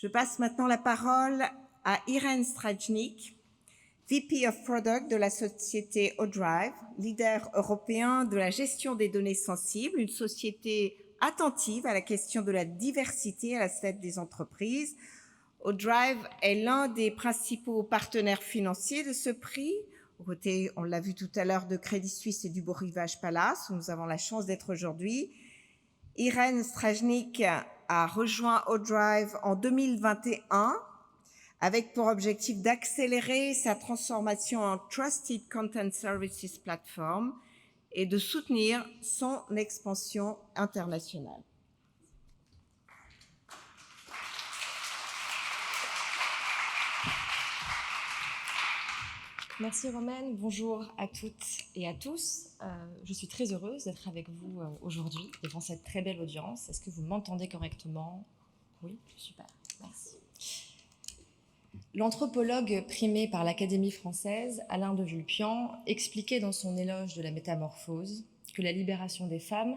Je passe maintenant la parole à Irène Strajnik, VP of Product de la société ODrive, leader européen de la gestion des données sensibles, une société attentive à la question de la diversité à la tête des entreprises. ODrive est l'un des principaux partenaires financiers de ce prix, aux côtés, on l'a vu tout à l'heure, de Crédit Suisse et du Beau Rivage Palace, où nous avons la chance d'être aujourd'hui. Irène Strajnik a rejoint ODrive en 2021 avec pour objectif d'accélérer sa transformation en Trusted Content Services Platform et de soutenir son expansion internationale. Merci Romaine, bonjour à toutes et à tous. Je suis très heureuse d'être avec vous aujourd'hui devant cette très belle audience. Est-ce que vous m'entendez correctement? Oui, super, merci. L'anthropologue primé par l'Académie française, Alain de Vulpian, expliquait dans son éloge de la métamorphose que la libération des femmes,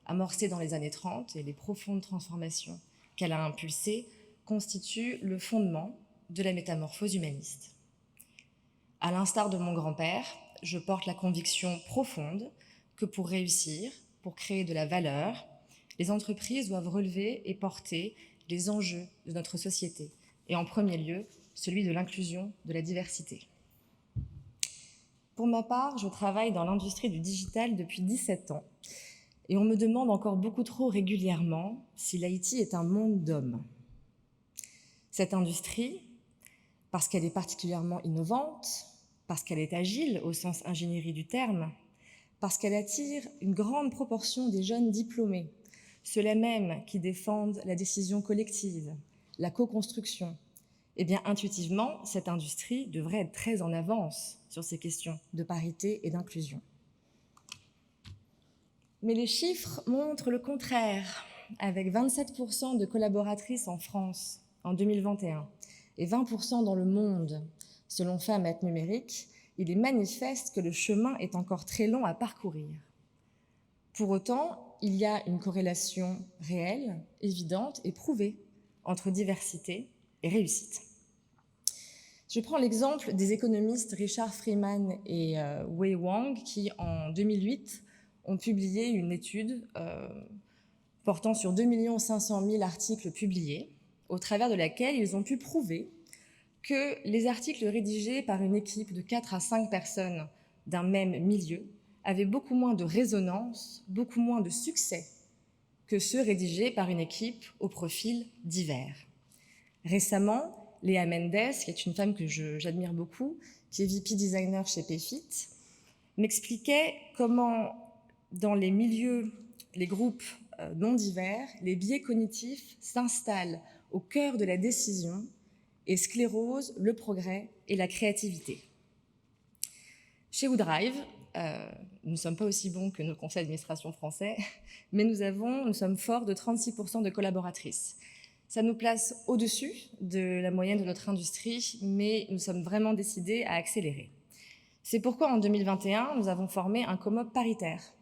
amorcée dans les années 30 et les profondes transformations qu'elle a impulsées, constituent le fondement de la métamorphose humaniste. À l'instar de mon grand-père, je porte la conviction profonde que pour réussir, pour créer de la valeur, les entreprises doivent relever et porter les enjeux de notre société, et en premier lieu, celui de l'inclusion, de la diversité. Pour ma part, je travaille dans l'industrie du digital depuis 17 ans, et on me demande encore beaucoup trop régulièrement si l'IT est un monde d'hommes. Cette industrie, parce qu'elle est particulièrement innovante, parce qu'elle est agile au sens ingénierie du terme, parce qu'elle attire une grande proportion des jeunes diplômés, ceux-là même qui défendent la décision collective, la co-construction, eh bien intuitivement, cette industrie devrait être très en avance sur ces questions de parité et d'inclusion. Mais les chiffres montrent le contraire, avec 27% de collaboratrices en France en 2021 et 20% dans le monde. Selon Femmes numérique, il est manifeste que le chemin est encore très long à parcourir. Pour autant, il y a une corrélation réelle, évidente et prouvée entre diversité et réussite. Je prends l'exemple des économistes Richard Freeman et Wei Wang qui, en 2008, ont publié une étude portant sur 2 500 000 articles publiés, au travers de laquelle ils ont pu prouver que les articles rédigés par une équipe de 4 à 5 personnes d'un même milieu avaient beaucoup moins de résonance, beaucoup moins de succès que ceux rédigés par une équipe au profil divers. Récemment, Léa Mendes, qui est une femme que j'admire beaucoup, qui est VP Designer chez Payfit, m'expliquait comment dans les milieux, les groupes non divers, les biais cognitifs s'installent au cœur de la décision et sclérose le progrès et la créativité. Chez ODrive, nous ne sommes pas aussi bons que nos conseils d'administration français, mais nous sommes forts de 36% de collaboratrices. Ça nous place au-dessus de la moyenne de notre industrie, mais nous sommes vraiment décidés à accélérer. C'est pourquoi en 2021, nous avons formé un COMOP paritaire.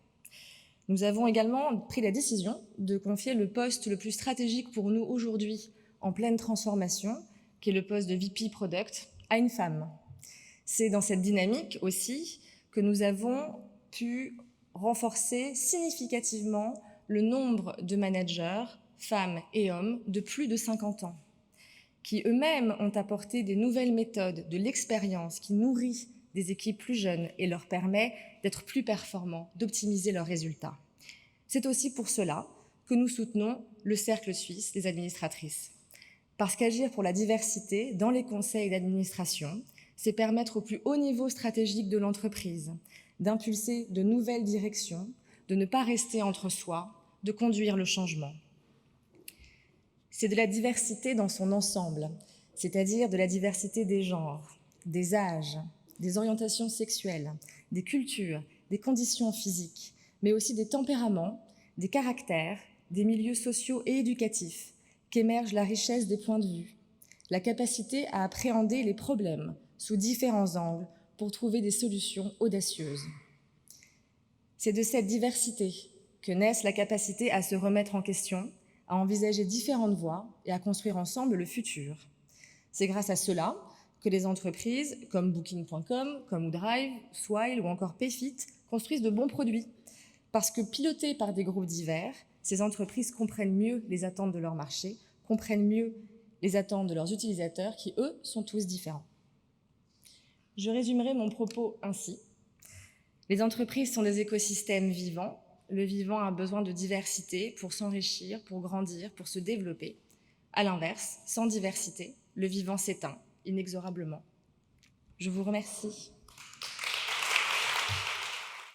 Nous avons également pris la décision de confier le poste le plus stratégique pour nous aujourd'hui en pleine transformation, qui est le poste de VP Product, à une femme. C'est dans cette dynamique aussi que nous avons pu renforcer significativement le nombre de managers, femmes et hommes, de plus de 50 ans, qui eux-mêmes ont apporté des nouvelles méthodes, de l'expérience qui nourrit des équipes plus jeunes et leur permet d'être plus performants, d'optimiser leurs résultats. C'est aussi pour cela que nous soutenons le Cercle suisse des administratrices. Parce qu'agir pour la diversité dans les conseils d'administration, c'est permettre au plus haut niveau stratégique de l'entreprise d'impulser de nouvelles directions, de ne pas rester entre soi, de conduire le changement. C'est de la diversité dans son ensemble, c'est-à-dire de la diversité des genres, des âges, des orientations sexuelles, des cultures, des conditions physiques, mais aussi des tempéraments, des caractères, des milieux sociaux et éducatifs, qu'émerge la richesse des points de vue, la capacité à appréhender les problèmes sous différents angles pour trouver des solutions audacieuses. C'est de cette diversité que naissent la capacité à se remettre en question, à envisager différentes voies et à construire ensemble le futur. C'est grâce à cela que les entreprises comme Booking.com, comme Woodrive, Swile ou encore Payfit construisent de bons produits. Parce que pilotées par des groupes divers, ces entreprises comprennent mieux les attentes de leur marché, comprennent mieux les attentes de leurs utilisateurs qui, eux, sont tous différents. Je résumerai mon propos ainsi. Les entreprises sont des écosystèmes vivants. Le vivant a besoin de diversité pour s'enrichir, pour grandir, pour se développer. À l'inverse, sans diversité, le vivant s'éteint inexorablement. Je vous remercie.